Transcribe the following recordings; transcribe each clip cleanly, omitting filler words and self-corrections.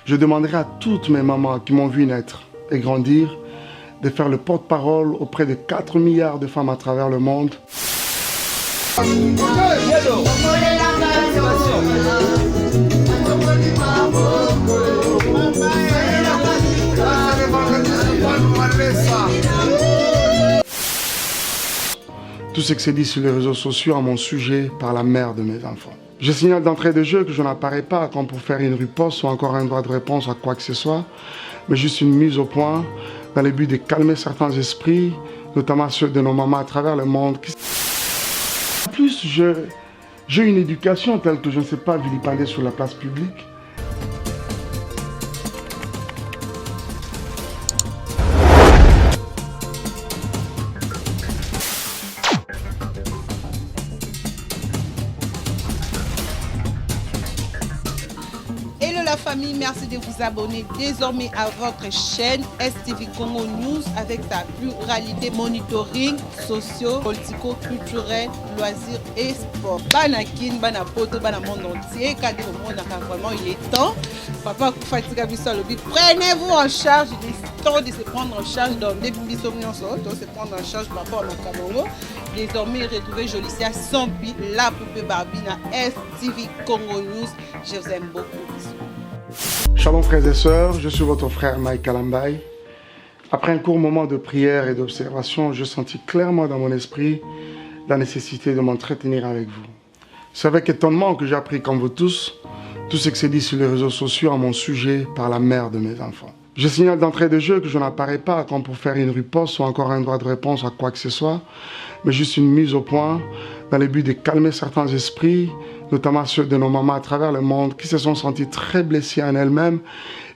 Je demanderai à toutes mes mamans qui m'ont vu naître et grandir de faire le porte-parole auprès de 4 milliards de femmes à travers le monde. Tout ce qui s'est dit sur les réseaux sociaux à mon sujet par la mère de mes enfants. Je signale d'entrée de jeu que je n'apparais pas comme pour faire une riposte ou encore un droit de réponse à quoi que ce soit, mais juste une mise au point dans le but de calmer certains esprits, notamment ceux de nos mamans à travers le monde. En plus, j'ai une éducation telle que je ne sais pas vilipender sur la place publique. Hello la famille, merci de vous abonner désormais à votre chaîne STV Congo News avec sa pluralité monitoring socio, politico, culturel, loisirs et sport. Banakin, Banapoto, Banamonde entier, quand on a vraiment il est temps. Papa Fatiga Bissalobi, prenez-vous en charge, il est temps de se prendre en charge dans des bisomnions, de se prendre en charge par rapport à Congo. Désormais, retrouvez Jolicia Sampi, la poupée Barbina, STV Congo News. Je vous aime beaucoup. Shalom frères et sœurs, je suis votre frère Mike Kalambai. Après un court moment de prière et d'observation, je sentis clairement dans mon esprit la nécessité de m'entretenir avec vous. C'est avec étonnement que j'ai appris, comme vous tous, tout ce qui s'est dit sur les réseaux sociaux à mon sujet par la mère de mes enfants. Je signale d'entrée de jeu que je n'apparais pas comme pour faire une riposte ou encore un droit de réponse à quoi que ce soit, mais juste une mise au point dans le but de calmer certains esprits, notamment ceux de nos mamans à travers le monde qui se sont sentis très blessés en elles-mêmes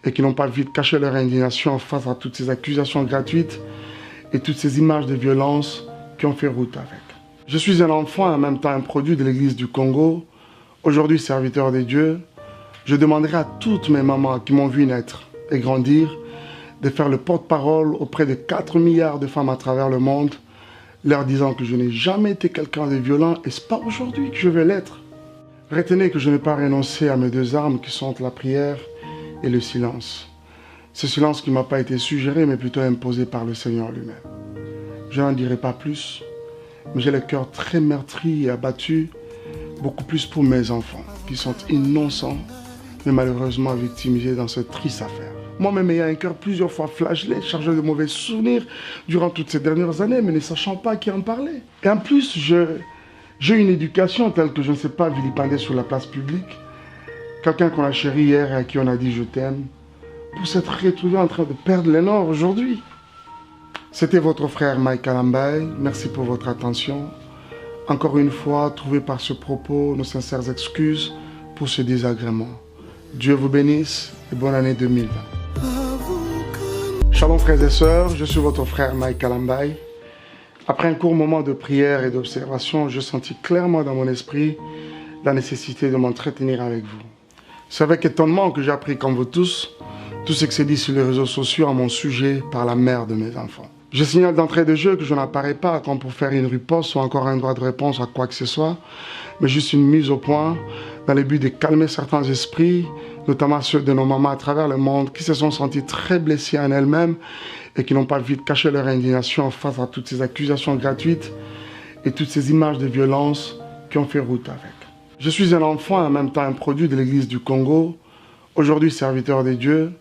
et qui n'ont pas vite caché leur indignation face à toutes ces accusations gratuites et toutes ces images de violence qui ont fait route avec. Je suis un enfant et en même temps un produit de l'Église du Congo, aujourd'hui serviteur de Dieu. Je demanderai à toutes mes mamans qui m'ont vu naître et grandir de faire le porte-parole auprès de 4 milliards de femmes à travers le monde, leur disant que je n'ai jamais été quelqu'un de violent et c'est pas aujourd'hui que je vais l'être. Retenez que je n'ai pas renoncé à mes deux armes qui sont la prière et le silence. Ce silence qui ne m'a pas été suggéré mais plutôt imposé par le Seigneur lui-même. Je n'en dirai pas plus, mais j'ai le cœur très meurtri et abattu, beaucoup plus pour mes enfants qui sont innocents mais malheureusement victimisés dans cette triste affaire. Moi-même ayant un cœur plusieurs fois flagellé, chargé de mauvais souvenirs durant toutes ces dernières années, mais ne sachant pas qui en parlait. Et en plus, j'ai une éducation telle que je ne sais pas vilipender sur la place publique. Quelqu'un qu'on a chéri hier et à qui on a dit je t'aime, pour s'être retrouvé en train de perdre les nord aujourd'hui. C'était votre frère Mike Kalambai, merci pour votre attention. Encore une fois, trouvez par ce propos nos sincères excuses pour ce désagrément. Dieu vous bénisse et bonne année 2020. Shalom frères et sœurs, je suis votre frère Mike Kalambai. Après un court moment de prière et d'observation, je sentis clairement dans mon esprit la nécessité de m'entretenir avec vous. C'est avec étonnement que j'ai appris, comme vous tous, tout ce qui s'est dit sur les réseaux sociaux à mon sujet par la mère de mes enfants. Je signale d'entrée de jeu que je n'apparais pas comme pour faire une riposte ou encore un droit de réponse à quoi que ce soit, mais juste une mise au point dans le but de calmer certains esprits, notamment ceux de nos mamans à travers le monde qui se sont sentis très blessés en elles-mêmes et qui n'ont pas vite caché leur indignation face à toutes ces accusations gratuites et toutes ces images de violence qui ont fait route avec. Je suis un enfant et en même temps un produit de l'Église du Congo, aujourd'hui serviteur de Dieu.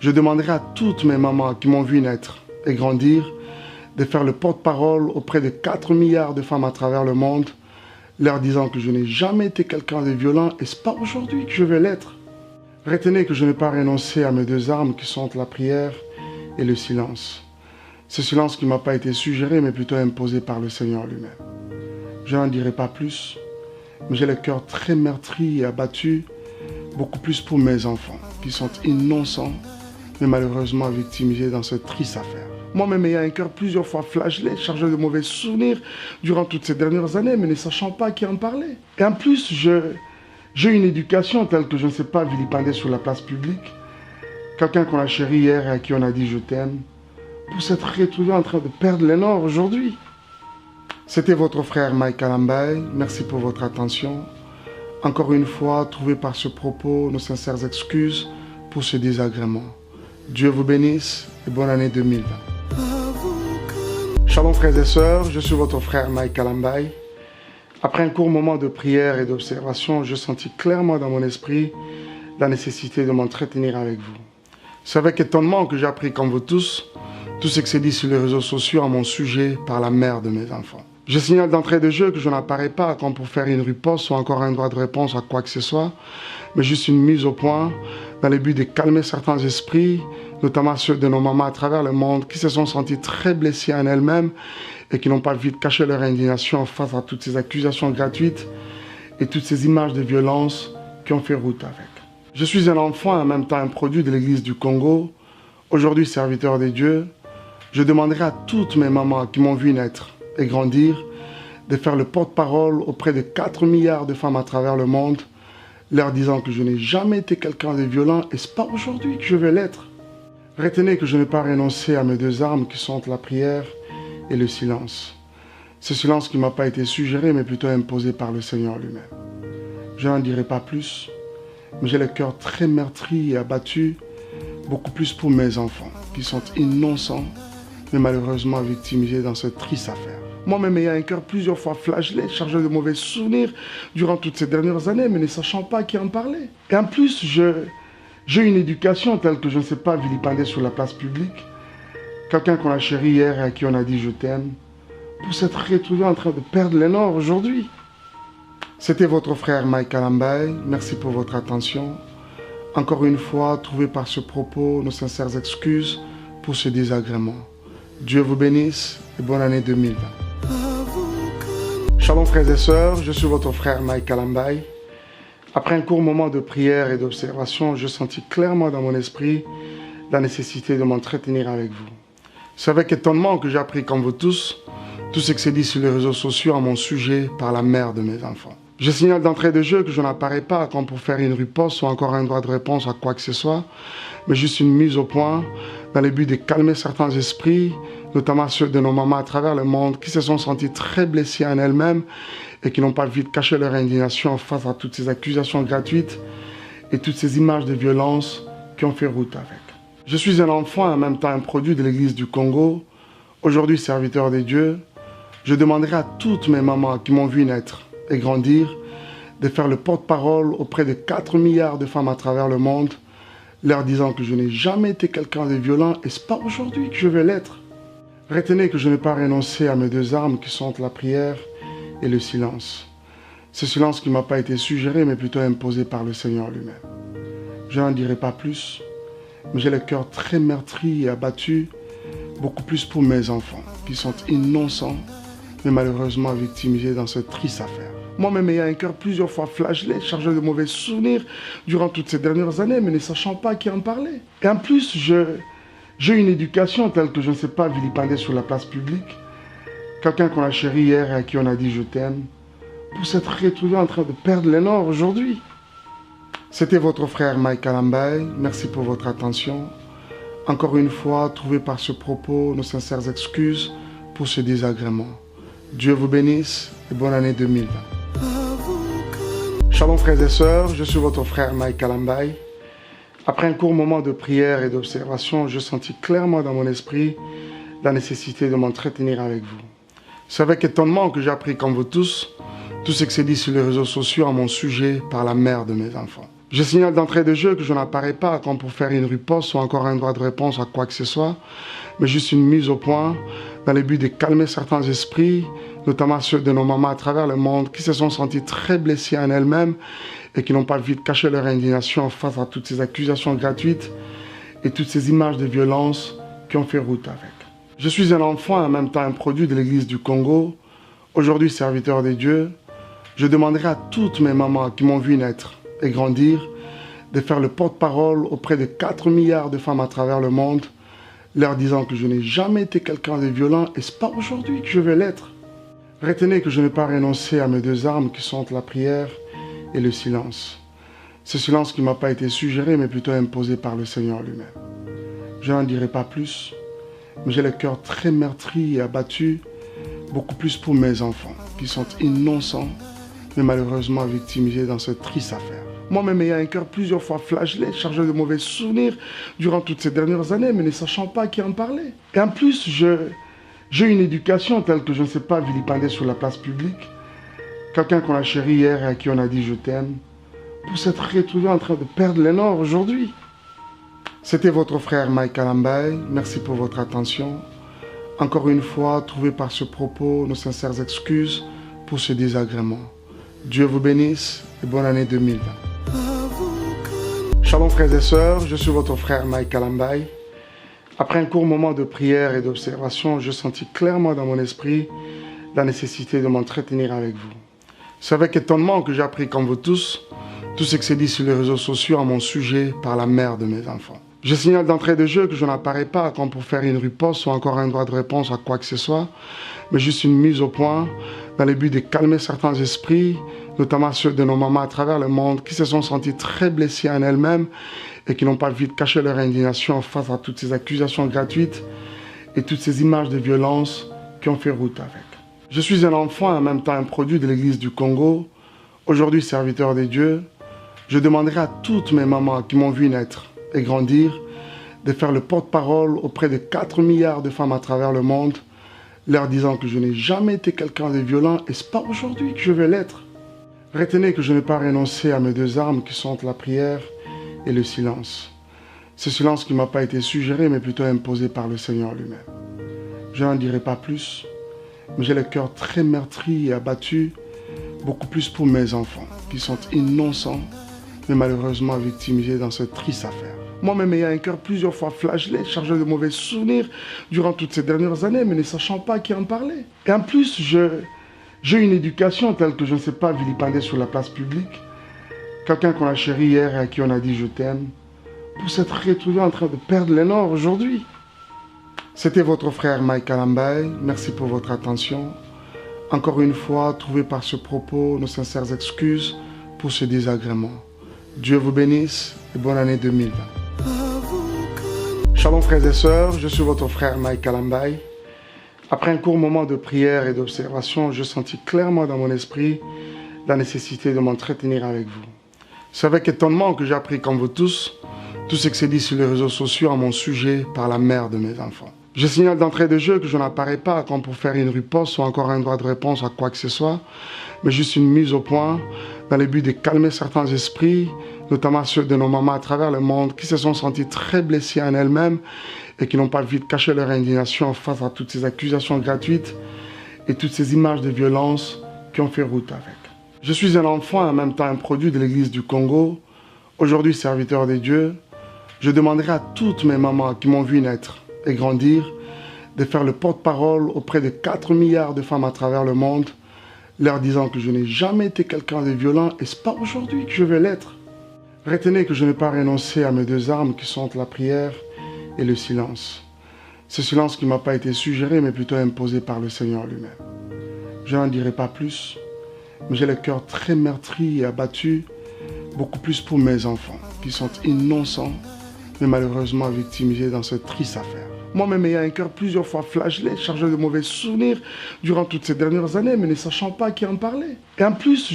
Je demanderai à toutes mes mamans qui m'ont vu naître et grandir de faire le porte-parole auprès de 4 milliards de femmes à travers le monde, leur disant que je n'ai jamais été quelqu'un de violent et c'est pas aujourd'hui que je vais l'être. Retenez que je n'ai pas renoncé à mes deux armes qui sont la prière et le silence. Ce silence qui ne m'a pas été suggéré mais plutôt imposé par le Seigneur lui-même. Je n'en dirai pas plus, mais j'ai le cœur très meurtri et abattu, beaucoup plus pour mes enfants qui sont innocents mais malheureusement victimisés dans cette triste affaire. Moi-même ayant un cœur plusieurs fois flagellé, chargé de mauvais souvenirs durant toutes ces dernières années, mais ne sachant pas qui en parlait. Et en plus, j'ai une éducation telle que je ne sais pas vilipender sur la place publique. Quelqu'un qu'on a chéri hier et à qui on a dit je t'aime, pour s'être retrouvé en train de perdre les nord aujourd'hui. C'était votre frère Mike Kalambai, merci pour votre attention. Encore une fois, trouvez par ce propos nos sincères excuses pour ce désagrément. Dieu vous bénisse et bonne année 2020. Shalom frères et sœurs, je suis votre frère Mike Kalambai. Après un court moment de prière et d'observation, je sentis clairement dans mon esprit la nécessité de m'entretenir avec vous. C'est avec étonnement que j'ai appris, comme vous tous, tout ce qui s'est dit sur les réseaux sociaux à mon sujet par la mère de mes enfants. Je signale d'entrée de jeu que je n'apparais pas comme pour faire une riposte ou encore un droit de réponse à quoi que ce soit, mais juste une mise au point dans le but de calmer certains esprits, notamment ceux de nos mamans à travers le monde qui se sont sentis très blessés en elles-mêmes et qui n'ont pas vite caché leur indignation face à toutes ces accusations gratuites et toutes ces images de violence qui ont fait route avec. Je suis un enfant et en même temps un produit de l'Église du Congo, aujourd'hui serviteur de Dieu. Je demanderai à toutes mes mamans qui m'ont vu naître et grandir de faire le porte-parole auprès de 4 milliards de femmes à travers le monde, leur disant que je n'ai jamais été quelqu'un de violent et ce n'est pas aujourd'hui que je vais l'être. Retenez que je n'ai pas renoncé à mes deux armes qui sont la prière et le silence. Ce silence qui ne m'a pas été suggéré mais plutôt imposé par le Seigneur lui-même. Je n'en dirai pas plus, mais j'ai le cœur très meurtri et abattu, beaucoup plus pour mes enfants qui sont innocents mais malheureusement victimisés dans cette triste affaire. Moi-même ayant un cœur plusieurs fois flagellé, chargé de mauvais souvenirs durant toutes ces dernières années, mais ne sachant pas qui en parlait. Et en plus, j'ai une éducation telle que je ne sais pas vilipender sur la place publique. Quelqu'un qu'on a chéri hier et à qui on a dit je t'aime, pour s'être retrouvé en train de perdre les nord aujourd'hui. C'était votre frère Mike Kalambai. Merci pour votre attention. Encore une fois, trouvez par ce propos nos sincères excuses pour ce désagrément. Dieu vous bénisse et bonne année 2020. Shalom frères et sœurs, je suis votre frère Mike Kalambai. Après un court moment de prière et d'observation, je sentis clairement dans mon esprit la nécessité de m'entretenir avec vous. C'est avec étonnement que j'ai appris, comme vous tous, tout ce qui s'est dit sur les réseaux sociaux à mon sujet par la mère de mes enfants. Je signale d'entrée de jeu que je n'apparais pas comme pour faire une riposte ou encore un droit de réponse à quoi que ce soit, mais juste une mise au point dans le but de calmer certains esprits, notamment ceux de nos mamans à travers le monde qui se sont sentis très blessés en elles-mêmes et qui n'ont pas vite caché leur indignation face à toutes ces accusations gratuites et toutes ces images de violence qui ont fait route avec. Je suis un enfant et en même temps un produit de l'Église du Congo, aujourd'hui serviteur de Dieu. Je demanderai à toutes mes mamans qui m'ont vu naître et grandir de faire le porte-parole auprès de 4 milliards de femmes à travers le monde, leur disant que je n'ai jamais été quelqu'un de violent et ce n'est pas aujourd'hui que je vais l'être. Retenez que je n'ai pas renoncé à mes deux armes qui sont la prière et le silence. Ce silence qui ne m'a pas été suggéré mais plutôt imposé par le Seigneur lui-même. Je n'en dirai pas plus, mais j'ai le cœur très meurtri et abattu, beaucoup plus pour mes enfants qui sont innocents mais malheureusement victimisés dans cette triste affaire. Moi-même ayant un cœur plusieurs fois flagellé, chargé de mauvais souvenirs durant toutes ces dernières années, mais ne sachant pas qui en parlait. Et en plus, j'ai une éducation telle que je ne sais pas vilipender sur la place publique. Quelqu'un qu'on a chéri hier et à qui on a dit je t'aime, pour s'être retrouvé en train de perdre les nord aujourd'hui. C'était votre frère Mike Kalambai. Merci pour votre attention. Encore une fois, trouvez par ce propos nos sincères excuses pour ce désagrément. Dieu vous bénisse et bonne année 2020. Shalom frères et sœurs, je suis votre frère Mike Kalambai. Après un court moment de prière et d'observation, je sentis clairement dans mon esprit la nécessité de m'entretenir avec vous. C'est avec étonnement que j'ai appris, comme vous tous, tout ce qui s'est dit sur les réseaux sociaux à mon sujet par la mère de mes enfants. Je signale d'entrée de jeu que je n'apparais pas comme pour faire une riposte ou encore un droit de réponse à quoi que ce soit, mais juste une mise au point dans le but de calmer certains esprits, notamment ceux de nos mamans à travers le monde qui se sont sentis très blessés en elles-mêmes et qui n'ont pas vite caché leur indignation face à toutes ces accusations gratuites et toutes ces images de violence qui ont fait route avec. Je suis un enfant et en même temps un produit de l'Église du Congo, aujourd'hui serviteur de Dieu. Je demanderai à toutes mes mamans qui m'ont vu naître et grandir de faire le porte-parole auprès de 4 milliards de femmes à travers le monde, leur disant que je n'ai jamais été quelqu'un de violent et ce n'est pas aujourd'hui que je vais l'être. Retenez que je n'ai pas renoncé à mes deux armes qui sont la prière et le silence. Ce silence qui ne m'a pas été suggéré mais plutôt imposé par le Seigneur lui-même. Je n'en dirai pas plus, mais j'ai le cœur très meurtri et abattu, beaucoup plus pour mes enfants qui sont innocents mais malheureusement victimisés dans cette triste affaire. Moi-même ayant un cœur plusieurs fois flagellé, chargé de mauvais souvenirs durant toutes ces dernières années, mais ne sachant pas à qui en parler. Et en plus, j'ai une éducation telle que je ne sais pas vilipender sur la place publique. Quelqu'un qu'on a chéri hier et à qui on a dit je t'aime, pour s'être retrouvé en train de perdre les nord aujourd'hui. C'était votre frère Mike Kalambai. Merci pour votre attention. Encore une fois, trouvez par ce propos nos sincères excuses pour ce désagrément. Dieu vous bénisse et bonne année 2020. Shalom frères et sœurs, je suis votre frère Mike Kalambai. Après un court moment de prière et d'observation, je sentis clairement dans mon esprit la nécessité de m'entretenir avec vous. C'est avec étonnement que j'ai appris, comme vous tous, tout ce qui s'est dit sur les réseaux sociaux à mon sujet par la mère de mes enfants. Je signale d'entrée de jeu que je n'apparais pas comme pour faire une riposte ou encore un droit de réponse à quoi que ce soit, mais juste une mise au point dans le but de calmer certains esprits, notamment ceux de nos mamans à travers le monde qui se sont sentis très blessés en elles-mêmes et qui n'ont pas vite caché leur indignation face à toutes ces accusations gratuites et toutes ces images de violence qui ont fait route avec. Je suis un enfant et en même temps un produit de l'Église du Congo, aujourd'hui serviteur de Dieu. Je demanderai à toutes mes mamans qui m'ont vu naître et grandir de faire le porte-parole auprès de 4 milliards de femmes à travers le monde, leur disant que je n'ai jamais été quelqu'un de violent et c'est pas aujourd'hui que je vais l'être. Retenez que je n'ai pas renoncé à mes deux armes qui sont la prière et le silence. Ce silence qui ne m'a pas été suggéré mais plutôt imposé par le Seigneur lui-même. Je n'en dirai pas plus, mais j'ai le cœur très meurtri et abattu, beaucoup plus pour mes enfants qui sont innocents mais malheureusement victimisés dans cette triste affaire. Moi-même ayant un cœur plusieurs fois flagellé, chargé de mauvais souvenirs durant toutes ces dernières années, mais ne sachant pas à qui en parler. Et en plus, j'ai une éducation telle que je ne sais pas vilipender sur la place publique. Quelqu'un qu'on a chéri hier et à qui on a dit je t'aime, pour s'être retrouvé en train de perdre les nord aujourd'hui. C'était votre frère Mike Kalambai. Merci pour votre attention. Encore une fois, trouvez par ce propos nos sincères excuses pour ce désagrément. Dieu vous bénisse et bonne année 2020. Shalom frères et sœurs, je suis votre frère Mike Kalambai. Après un court moment de prière et d'observation, je sentis clairement dans mon esprit la nécessité de m'entretenir avec vous. C'est avec étonnement que j'ai appris, comme vous tous, tout ce qui s'est dit sur les réseaux sociaux à mon sujet par la mère de mes enfants. Je signale d'entrée de jeu que je n'apparais pas comme pour faire une riposte ou encore un droit de réponse à quoi que ce soit, mais juste une mise au point dans le but de calmer certains esprits, notamment ceux de nos mamans à travers le monde qui se sont sentis très blessés en elles-mêmes et qui n'ont pas vite caché leur indignation face à toutes ces accusations gratuites et toutes ces images de violence qui ont fait route avec. Je suis un enfant et en même temps un produit de l'Église du Congo, aujourd'hui serviteur de Dieu. Je demanderai à toutes mes mamans qui m'ont vu naître et grandir de faire le porte-parole auprès de 4 milliards de femmes à travers le monde, leur disant que je n'ai jamais été quelqu'un de violent et c'est pas aujourd'hui que je vais l'être. Retenez que je n'ai pas renoncé à mes deux armes qui sont la prière et le silence. Ce silence qui ne m'a pas été suggéré mais plutôt imposé par le Seigneur lui-même. Je n'en dirai pas plus, mais j'ai le cœur très meurtri et abattu, beaucoup plus pour mes enfants qui sont innocents mais malheureusement victimisés dans cette triste affaire. Moi-même ayant un cœur plusieurs fois flagellé, chargé de mauvais souvenirs durant toutes ces dernières années, mais ne sachant pas à qui en parler. Et en plus,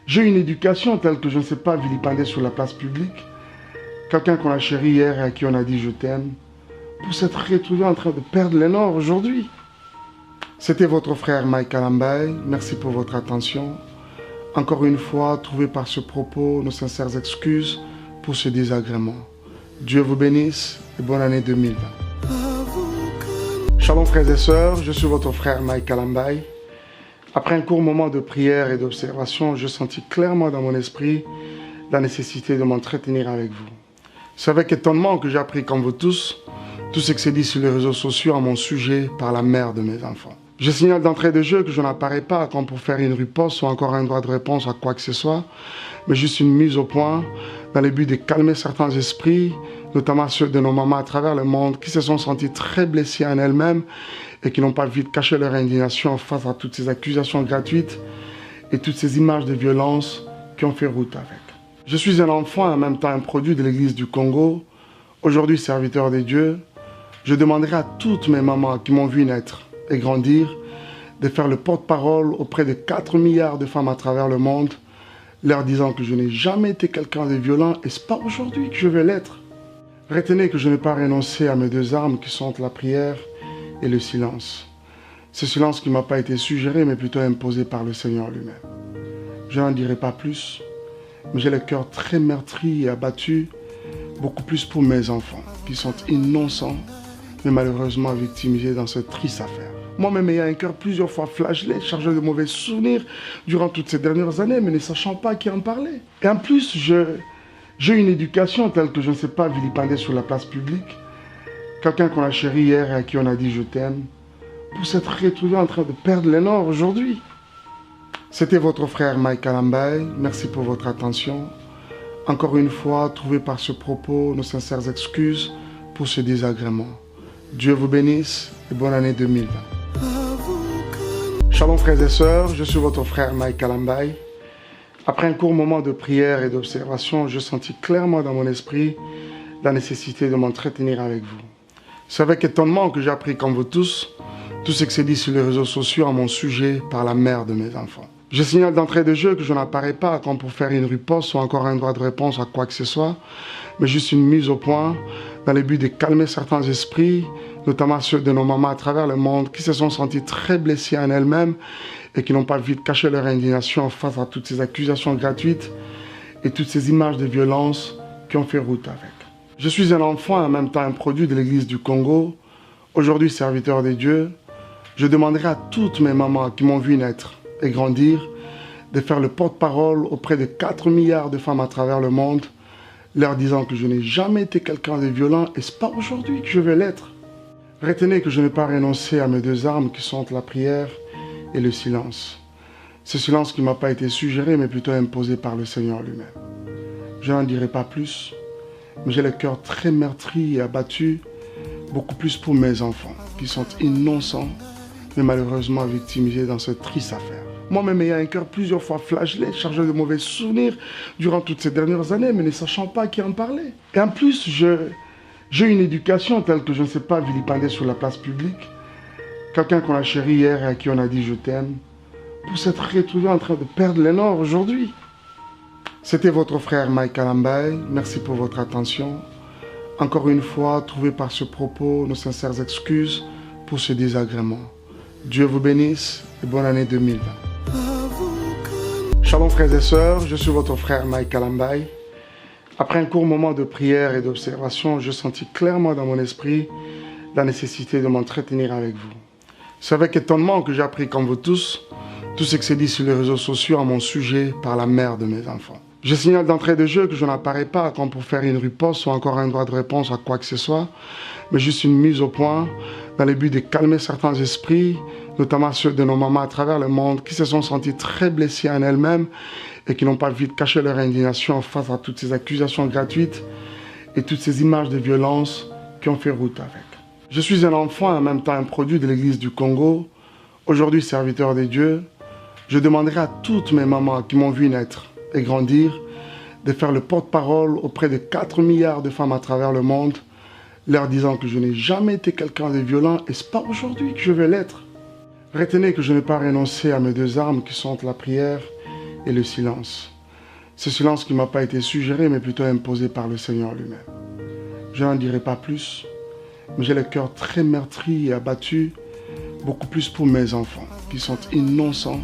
j'ai une éducation telle que je ne sais pas vilipender sur la place publique. Quelqu'un qu'on a chéri hier et à qui on a dit je t'aime, pour s'être retrouvé en train de perdre les nord aujourd'hui. C'était votre frère Mike Kalambai. Merci pour votre attention. Encore une fois, trouvez par ce propos nos sincères excuses pour ce désagrément. Dieu vous bénisse et bonne année 2020. Shalom frères et sœurs, je suis votre frère Mike Kalambai. Après un court moment de prière et d'observation, je sentis clairement dans mon esprit la nécessité de m'entretenir avec vous. C'est avec étonnement que j'ai appris, comme vous tous, tout ce qui s'est dit sur les réseaux sociaux à mon sujet par la mère de mes enfants. Je signale d'entrée de jeu que je n'apparais pas comme pour faire une riposte ou encore un droit de réponse à quoi que ce soit, mais juste une mise au point dans le but de calmer certains esprits, notamment ceux de nos mamans à travers le monde qui se sont sentis très blessés en elles-mêmes et qui n'ont pas vite caché leur indignation face à toutes ces accusations gratuites et toutes ces images de violence qui ont fait route avec. Je suis un enfant et en même temps un produit de l'Église du Congo, aujourd'hui serviteur de Dieu. Je demanderai à toutes mes mamans qui m'ont vu naître et grandir de faire le porte-parole auprès de 4 milliards de femmes à travers le monde, leur disant que je n'ai jamais été quelqu'un de violent et c'est pas aujourd'hui que je vais l'être. Retenez que je n'ai pas renoncé à mes deux armes qui sont la prière et le silence. Ce silence qui ne m'a pas été suggéré mais plutôt imposé par le Seigneur lui-même. Je n'en dirai pas plus, mais j'ai le cœur très meurtri et abattu, beaucoup plus pour mes enfants qui sont innocents mais malheureusement victimisés dans cette triste affaire. Moi-même ayant un cœur plusieurs fois flagellé, chargé de mauvais souvenirs durant toutes ces dernières années, mais ne sachant pas à qui en parler. Et en plus, j'ai une éducation telle que je ne sais pas vilipender sur la place publique. Quelqu'un qu'on a chéri hier et à qui on a dit je t'aime, pour s'être retrouvé en train de perdre les nord aujourd'hui. C'était votre frère Mike Kalambaye. Merci pour votre attention. Encore une fois, trouvez par ce propos nos sincères excuses pour ce désagrément. Dieu vous bénisse et bonne année 2020. Shalom frères et sœurs, je suis votre frère Mike Kalambaye. Après un court moment de prière et d'observation, je sentis clairement dans mon esprit la nécessité de m'entretenir avec vous. C'est avec étonnement que j'ai appris, comme vous tous, tout ce que c'est dit sur les réseaux sociaux à mon sujet par la mère de mes enfants. Je signale d'entrée de jeu que je n'apparais pas comme pour faire une riposte ou encore un droit de réponse à quoi que ce soit, mais juste une mise au point dans le but de calmer certains esprits, notamment ceux de nos mamans à travers le monde qui se sont sentis très blessés en elles-mêmes et qui n'ont pas vite caché leur indignation face à toutes ces accusations gratuites et toutes ces images de violence qui ont fait route avec. Je suis un enfant et en même temps un produit de l'Église du Congo, aujourd'hui serviteur de Dieu. Je demanderai à toutes mes mamans qui m'ont vu naître et grandir de faire le porte-parole auprès de 4 milliards de femmes à travers le monde, leur disant que je n'ai jamais été quelqu'un de violent et c'est pas aujourd'hui que je vais l'être. Retenez que je n'ai pas renoncé à mes deux armes qui sont la prière et le silence. Ce silence qui ne m'a pas été suggéré mais plutôt imposé par le Seigneur lui-même. Je n'en dirai pas plus, mais j'ai le cœur très meurtri et abattu, beaucoup plus pour mes enfants qui sont innocents mais malheureusement victimisés dans cette triste affaire. Moi-même ayant un cœur plusieurs fois flagellé, chargé de mauvais souvenirs durant toutes ces dernières années, mais ne sachant pas à qui en parler. Et en plus, j'ai une éducation telle que je ne sais pas vilipender sur la place publique. Quelqu'un qu'on a chéri hier et à qui on a dit je t'aime, pour s'être retrouvé en train de perdre les nord aujourd'hui. C'était votre frère Mike Kalambaye. Merci pour votre attention. Encore une fois, trouvez par ce propos nos sincères excuses pour ce désagrément. Dieu vous bénisse et bonne année 2020. Shalom frères et sœurs, je suis votre frère Mike Kalambaye. Après un court moment de prière et d'observation, je sentis clairement dans mon esprit la nécessité de m'entretenir avec vous. C'est avec étonnement que j'ai appris, comme vous tous, tout ce que c'est dit sur les réseaux sociaux à mon sujet par la mère de mes enfants. Je signale d'entrée de jeu que je n'apparais pas comme pour faire une riposte ou encore un droit de réponse à quoi que ce soit, mais juste une mise au point dans le but de calmer certains esprits, notamment ceux de nos mamans à travers le monde qui se sont sentis très blessés en elles-mêmes et qui n'ont pas vite caché leur indignation face à toutes ces accusations gratuites et toutes ces images de violence qui ont fait route avec. Je suis un enfant et en même temps un produit de l'Église du Congo, aujourd'hui serviteur de Dieu. Je demanderai à toutes mes mamans qui m'ont vu naître et grandir de faire le porte-parole auprès de 4 milliards de femmes à travers le monde, leur disant que je n'ai jamais été quelqu'un de violent et c'est pas aujourd'hui que je vais l'être. Retenez que je n'ai pas renoncé à mes deux armes qui sont la prière et le silence. Ce silence qui ne m'a pas été suggéré mais plutôt imposé par le Seigneur lui-même. Je n'en dirai pas plus, mais j'ai le cœur très meurtri et abattu, beaucoup plus pour mes enfants qui sont innocents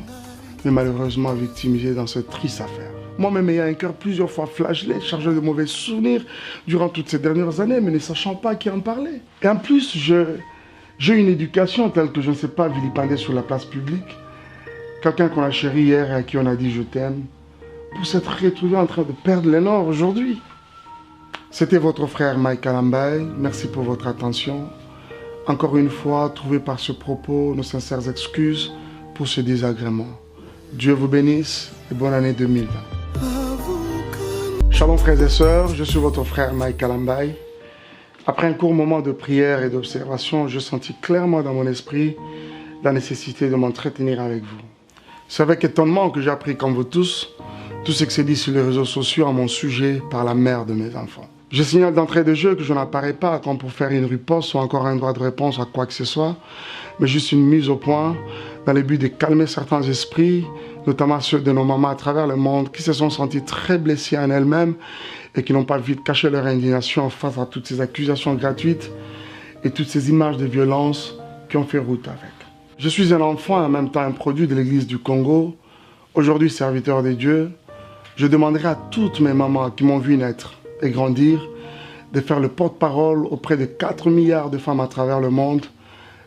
mais malheureusement victimisés dans cette triste affaire. Moi-même ayant un cœur plusieurs fois flagellé, chargé de mauvais souvenirs durant toutes ces dernières années, mais ne sachant pas à qui en parler. Et en plus, j'ai une éducation telle que je ne sais pas vilipender sur la place publique. Quelqu'un qu'on a chéri hier et à qui on a dit je t'aime, pour s'être retrouvé en train de perdre les nord aujourd'hui. C'était votre frère Mike Kalambaye. Merci pour votre attention. Encore une fois, trouvez par ce propos nos sincères excuses pour ce désagrément. Dieu vous bénisse et bonne année 2020. Shalom frères et sœurs, je suis votre frère Mike Kalambaye. Après un court moment de prière et d'observation, je sentis clairement dans mon esprit la nécessité de m'entretenir avec vous. C'est avec étonnement que j'ai appris, comme vous tous, tout ce que c'est dit sur les réseaux sociaux à mon sujet par la mère de mes enfants. Je signale d'entrée de jeu que je n'apparais pas comme pour faire une riposte ou encore un droit de réponse à quoi que ce soit, mais juste une mise au point dans le but de calmer certains esprits, notamment ceux de nos mamans à travers le monde qui se sont sentis très blessés en elles-mêmes et qui n'ont pas vite caché leur indignation face à toutes ces accusations gratuites et toutes ces images de violence qui ont fait route avec. Je suis un enfant et en même temps un produit de l'Église du Congo, aujourd'hui serviteur de Dieu. Je demanderai à toutes mes mamans qui m'ont vu naître et grandir de faire le porte-parole auprès de 4 milliards de femmes à travers le monde,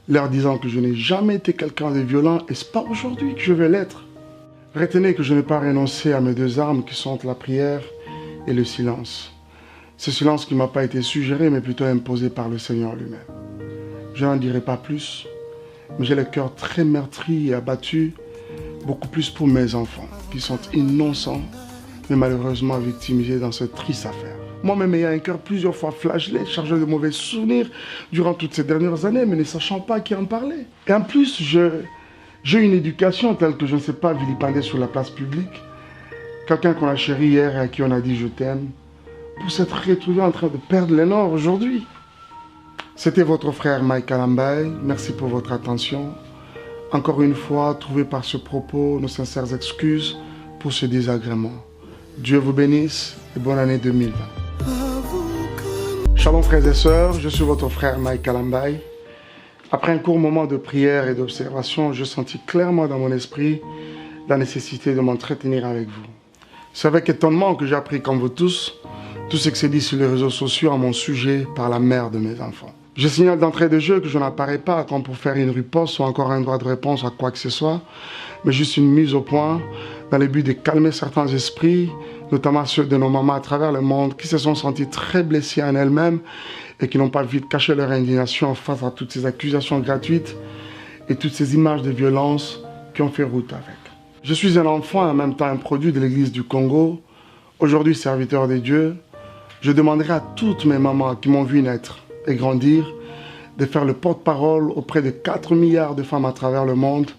leur disant que je n'ai jamais été quelqu'un de violent et ce n'est pas aujourd'hui que je vais l'être. Retenez que je n'ai pas renoncé à mes deux armes qui sont la prière et le silence. Ce silence qui ne m'a pas été suggéré mais plutôt imposé par le Seigneur lui-même. Je n'en dirai pas plus, mais j'ai le cœur très meurtri et abattu, beaucoup plus pour mes enfants qui sont innocents mais malheureusement victimisés dans cette triste affaire. Moi-même ayant un cœur plusieurs fois flagellé, chargé de mauvais souvenirs durant toutes ces dernières années, mais ne sachant pas qui en parlait. Et en plus, j'ai une éducation telle que je ne sais pas vilipender sur la place publique. Quelqu'un qu'on a chéri hier et à qui on a dit je t'aime, pour s'être retrouvé en train de perdre les nord aujourd'hui. C'était votre frère Mike Kalambai. Merci pour votre attention. Encore une fois, trouvez par ce propos nos sincères excuses pour ce désagrément. Dieu vous bénisse et bonne année 2020. Shalom frères et sœurs, je suis votre frère Mike Kalambai. Après un court moment de prière et d'observation, je sentis clairement dans mon esprit la nécessité de m'entretenir avec vous. C'est avec étonnement que j'ai appris, comme vous tous, tout ce qui s'est dit sur les réseaux sociaux à mon sujet par la mère de mes enfants. Je signale d'entrée de jeu que je n'apparais pas comme pour faire une riposte ou encore un droit de réponse à quoi que ce soit, mais juste une mise au point dans le but de calmer certains esprits, notamment ceux de nos mamans à travers le monde qui se sont sentis très blessés en elles-mêmes et qui n'ont pas vite caché leur indignation face à toutes ces accusations gratuites et toutes ces images de violence qui ont fait route avec. Je suis un enfant et en même temps un produit de l'Église du Congo, aujourd'hui serviteur de Dieu. Je demanderai à toutes mes mamans qui m'ont vu naître et grandir de faire le porte-parole auprès de 4 milliards de femmes à travers le monde,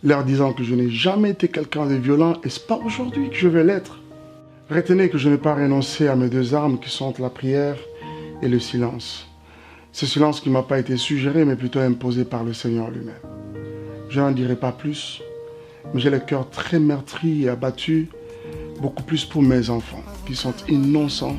leur disant que je n'ai jamais été quelqu'un de violent et ce n'est pas aujourd'hui que je vais l'être. Retenez que je n'ai pas renoncé à mes deux armes qui sont la prière et le silence. Ce silence qui ne m'a pas été suggéré mais plutôt imposé par le Seigneur lui-même. Je n'en dirai pas plus, mais j'ai le cœur très meurtri et abattu, beaucoup plus pour mes enfants qui sont innocents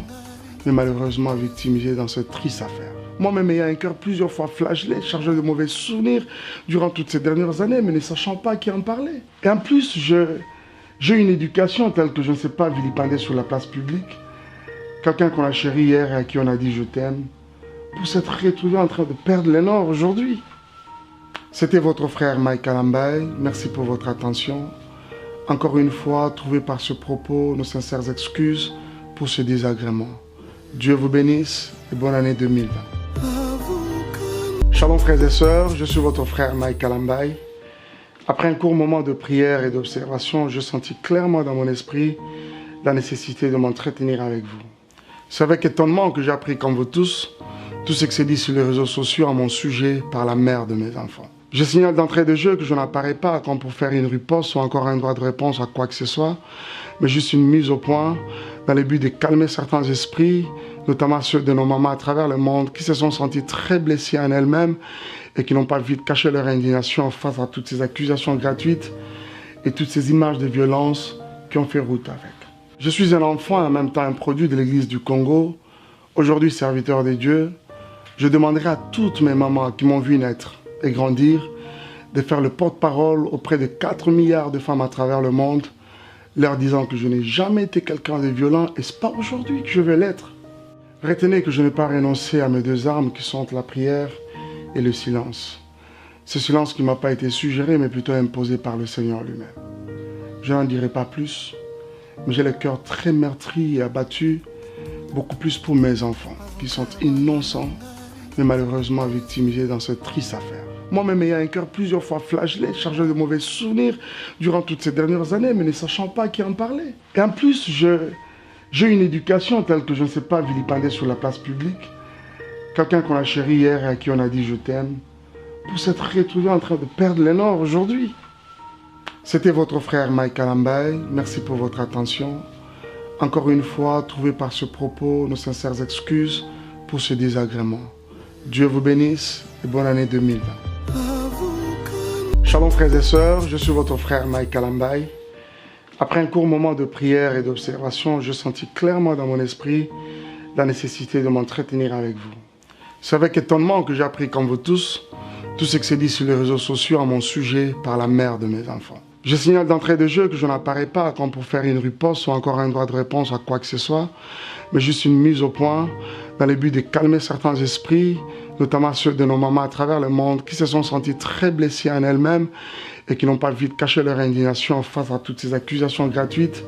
mais malheureusement victimisés dans cette triste affaire. Moi-même ayant un cœur plusieurs fois flagellé, chargé de mauvais souvenirs durant toutes ces dernières années, mais ne sachant pas qui en parlait. Et en plus, j'ai une éducation telle que je ne sais pas vilipender sur la place publique. Quelqu'un qu'on a chéri hier et à qui on a dit je t'aime, pour s'être retrouvé en train de perdre les nord aujourd'hui. C'était votre frère Mike Kalambai. Merci pour votre attention. Encore une fois, trouvez par ce propos nos sincères excuses pour ce désagrément. Dieu vous bénisse et bonne année 2020. Shalom frères et sœurs, je suis votre frère Mike Kalambai. Après un court moment de prière et d'observation, je sentis clairement dans mon esprit la nécessité de m'entretenir avec vous. C'est avec étonnement que j'ai appris, comme vous tous, tout ce qui s'est dit sur les réseaux sociaux à mon sujet par la mère de mes enfants. Je signale d'entrée de jeu que je n'apparais pas comme pour faire une riposte ou encore un droit de réponse à quoi que ce soit, mais juste une mise au point dans le but de calmer certains esprits, notamment ceux de nos mamans à travers le monde qui se sont sentis très blessés en elles-mêmes et qui n'ont pas vite caché leur indignation face à toutes ces accusations gratuites et toutes ces images de violence qui ont fait route avec. Je suis un enfant et en même temps un produit de l'Église du Congo, aujourd'hui serviteur de Dieu. Je demanderai à toutes mes mamans qui m'ont vu naître et grandir de faire le porte-parole auprès de 4 milliards de femmes à travers le monde, leur disant que je n'ai jamais été quelqu'un de violent et ce n'est pas aujourd'hui que je vais l'être. Retenez que je n'ai pas renoncé à mes deux armes qui sont la prière et le silence. Ce silence qui ne m'a pas été suggéré mais plutôt imposé par le Seigneur lui-même. Je n'en dirai pas plus, mais j'ai le cœur très meurtri et abattu, beaucoup plus pour mes enfants qui sont innocents mais malheureusement victimisés dans cette triste affaire. Moi-même ayant un cœur plusieurs fois flagellé, chargé de mauvais souvenirs durant toutes ces dernières années, mais ne sachant pas qui en parlait. Et en plus, j'ai une éducation telle que je ne sais pas vilipender sur la place publique. Quelqu'un qu'on a chéri hier et à qui on a dit je t'aime, pour s'être retrouvé en train de perdre les nord aujourd'hui. C'était votre frère Mike Kalambai. Merci pour votre attention. Encore une fois, trouvez par ce propos nos sincères excuses pour ce désagrément. Dieu vous bénisse et bonne année 2020. Shalom frères et sœurs, je suis votre frère Mike Kalambai. Après un court moment de prière et d'observation, je sentis clairement dans mon esprit la nécessité de m'entretenir avec vous. C'est avec étonnement que j'ai appris, comme vous tous, tout ce qui s'est dit sur les réseaux sociaux à mon sujet par la mère de mes enfants. Je signale d'entrée de jeu que je n'apparais pas comme pour faire une riposte ou encore un droit de réponse à quoi que ce soit, mais juste une mise au point dans le but de calmer certains esprits, notamment ceux de nos mamans à travers le monde qui se sont sentis très blessés en elles-mêmes et qui n'ont pas vite caché leur indignation face à toutes ces accusations gratuites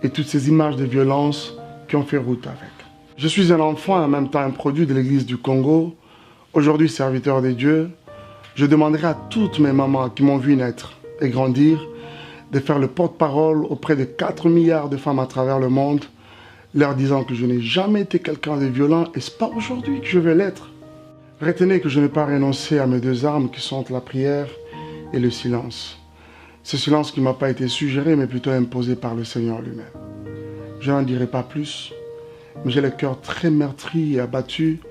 et toutes ces images de violence qui ont fait route avec. Je suis un enfant et en même temps un produit de l'Église du Congo, aujourd'hui serviteur de Dieu. Je demanderai à toutes mes mamans qui m'ont vu naître et grandir de faire le porte-parole auprès de 4 milliards de femmes à travers le monde, leur disant que je n'ai jamais été quelqu'un de violent et ce n'est pas aujourd'hui que je vais l'être. Retenez que je n'ai pas renoncé à mes 2 armes qui sont la prière et le silence. Ce silence qui ne m'a pas été suggéré mais plutôt imposé par le Seigneur lui-même. Je n'en dirai pas plus, mais j'ai le cœur très meurtri et abattu,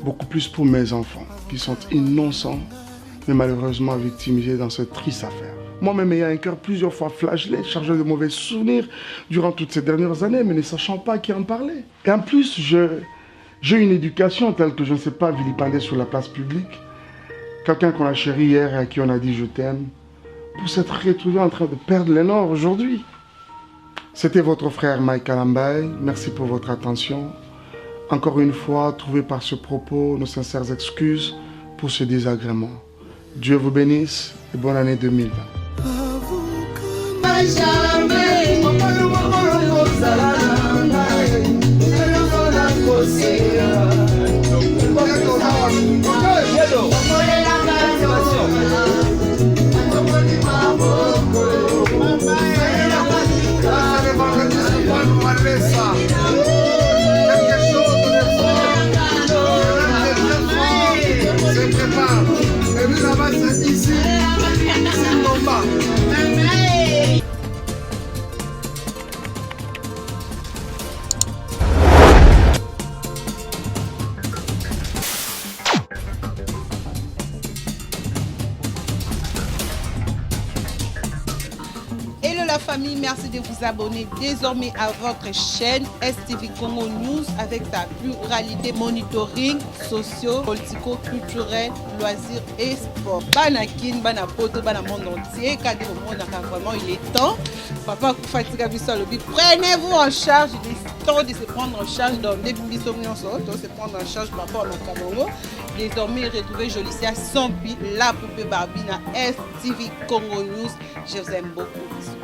beaucoup plus pour mes enfants qui sont innocents mais malheureusement victimisés dans cette triste affaire. Moi-même ayant un cœur plusieurs fois flagellé, chargé de mauvais souvenirs durant toutes ces dernières années, mais ne sachant pas qui en parlait. Et en plus, j'ai une éducation telle que je ne sais pas vilipender sur la place publique. Quelqu'un qu'on a chéri hier et à qui on a dit je t'aime, pour s'être retrouvé en train de perdre les nord aujourd'hui. C'était votre frère Mike Kalambai. Merci pour votre attention. Encore une fois, trouvez par ce propos nos sincères excuses pour ce désagrément. Dieu vous bénisse et bonne année 2020. Hello la famille, merci de vous abonner désormais à votre chaîne STV Congo News avec sa pluralité monitoring socio, politico, culturel, loisirs et sport. Banakin, Banapoto, Banamond entier, quand vraiment il est temps. Papa Fatiga Bissalobi, prenez-vous en charge, il est temps de se prendre en charge dans les bisomnions, de se prendre en charge par rapport au Cameroun. Désormais, retrouvez Jolicia Sampi, la poupée Barbina, STV Congo News. Je vous aime beaucoup.